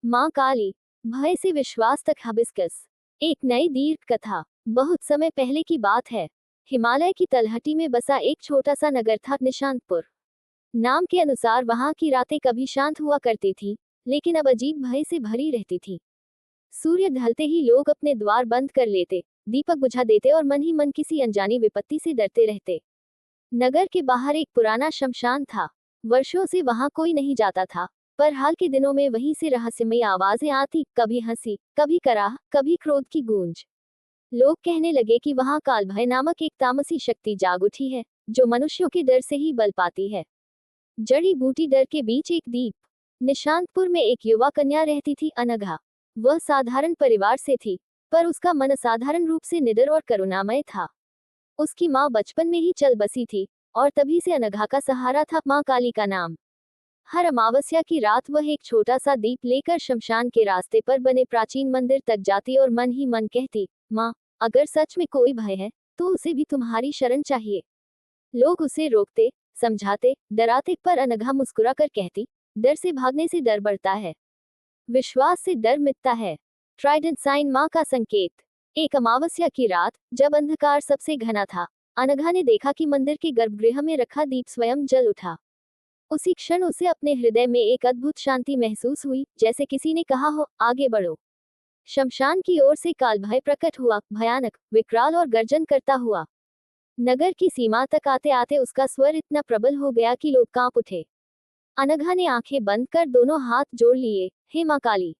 माँ काली, भय से विश्वास तक हिबिस्कस। एक नई दीर्घ कथा। बहुत समय पहले की बात है। हिमालय की तलहटी में बसा एक छोटा सा नगर था, निशांतपुर। नाम के अनुसार वहां की रातें कभी शांत हुआ करती थी, लेकिन अब अजीब भय से भरी रहती थी। सूर्य ढलते ही लोग अपने द्वार बंद कर लेते, दीपक बुझा देते और मन ही मन किसी अनजानी विपत्ति से डरते रहते। नगर के बाहर एक पुराना शमशान था। वर्षों से वहां कोई नहीं जाता था, पर हाल के दिनों में वहीं से रहस्यमयी आवाजें आती, कभी हंसी, कभी कराह, कभी क्रोध की गूंज। लोग कहने लगे कि वहां कालभय नामक एक तामसी शक्ति जाग उठी है, जो मनुष्यों के डर से ही बल पाती है। जड़ी बूटी डर के बीच एक दीप। निशांतपुर में एक युवा कन्या रहती थी, अनघा। वह साधारण परिवार से थी, पर उसका मन असाधारण रूप से निडर और करुणामय था। उसकी माँ बचपन में ही चल बसी थी, और तभी से अनघा का सहारा था माँ काली का नाम। हर अमावस्या की रात वह एक छोटा सा दीप लेकर शमशान के रास्ते पर बने प्राचीन मंदिर तक जाती और मन ही मन कहती, माँ, अगर सच में कोई भय है, तो उसे भी तुम्हारी शरण चाहिए। लोग उसे रोकते, समझाते, डराते, पर अनघा मुस्कुरा कर कहती, डर से भागने से डर बढ़ता है, विश्वास से डर मिटता है। ट्राइडेंट साइन, माँ का संकेत। एक अमावस्या की रात, जब अंधकार सबसे घना था, अनघा ने देखा कि मंदिर के गर्भगृह में रखा दीप स्वयं जल उठा। उसी क्षण उसे अपने हृदय में एक अद्भुत शांति महसूस हुई, जैसे किसी ने कहा हो, आगे बढ़ो। शमशान की ओर से कालभय प्रकट हुआ, भयानक, विकराल और गर्जन करता हुआ। नगर की सीमा तक आते आते उसका स्वर इतना प्रबल हो गया कि लोग कांप उठे। अनघा ने आंखें बंद कर दोनों हाथ जोड़ लिए, हे माँ काली,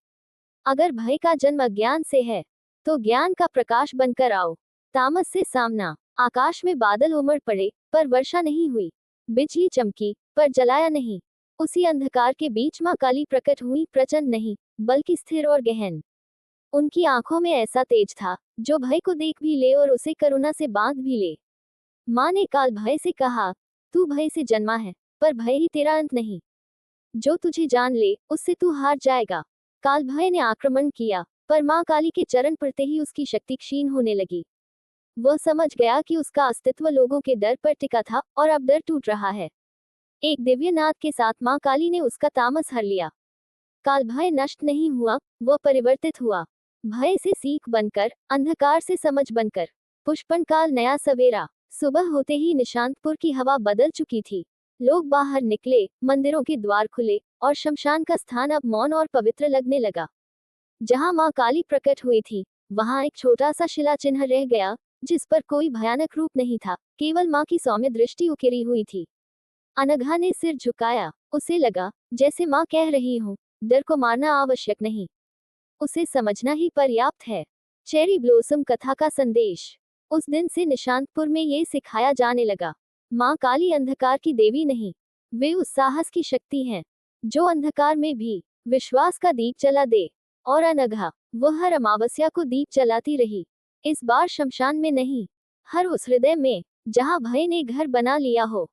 अगर भय का जन्म अज्ञान से है, तो ज्ञान का प्रकाश बनकर आओ। तामस से सामना। आकाश में बादल उमड़ पड़े, पर वर्षा नहीं हुई। बिजली चमकी, पर जलाया नहीं। उसी अंधकार के बीच माँ काली प्रकट हुई, प्रचंड नहीं, बल्कि स्थिर और गहन। उनकी आंखों में ऐसा तेज था, जो भय को देख भी ले और उसे करुणा से बांध भी ले। माँ ने काल भय से कहा, तू भय से जन्मा है, पर भय ही तेरा अंत नहीं। जो तुझे जान ले, उससे तू हार जाएगा। काल भय ने आक्रमण किया, पर माँ काली के चरण पड़ते ही उसकी शक्ति क्षीण होने लगी। वह समझ गया कि उसका अस्तित्व लोगों के डर पर टिका था, और अब डर टूट रहा है। एक दिव्य नाद के साथ माँ काली ने उसका तामस हर लिया। काल भय नष्ट नहीं हुआ, वह परिवर्तित हुआ। भय से सीख बनकर, अंधकार से समझ बनकर। पुष्पन काल, नया सवेरा। सुबह होते ही निशांतपुर की हवा बदल चुकी थी। लोग बाहर निकले, मंदिरों के द्वार खुले, और शमशान का स्थान अब मौन और पवित्र लगने लगा। जहां माँ काली प्रकट हुई थी, वहां एक छोटा सा शिला चिन्ह रह गया, जिस पर कोई भयानक रूप नहीं था, केवल माँ की सौम्य दृष्टि उकेरी हुई थी। अनघा ने सिर झुकाया। उसे लगा, जैसे माँ कह रही हो, डर को मारना आवश्यक नहीं, उसे समझना ही पर्याप्त है। चेरी ब्लॉसम कथा का संदेश। उस दिन से निशांतपुर में ये सिखाया जाने लगा, माँ काली अंधकार की देवी नहीं, वे उस साहस की शक्ति हैं, जो अंधकार में भी विश्वास का दीप जला दे। और अनघा, वह हर अमावस्या को दीप जलाती रही। इस बार शमशान में नहीं, हर उस हृदय में, जहाँ भय ने घर बना लिया हो।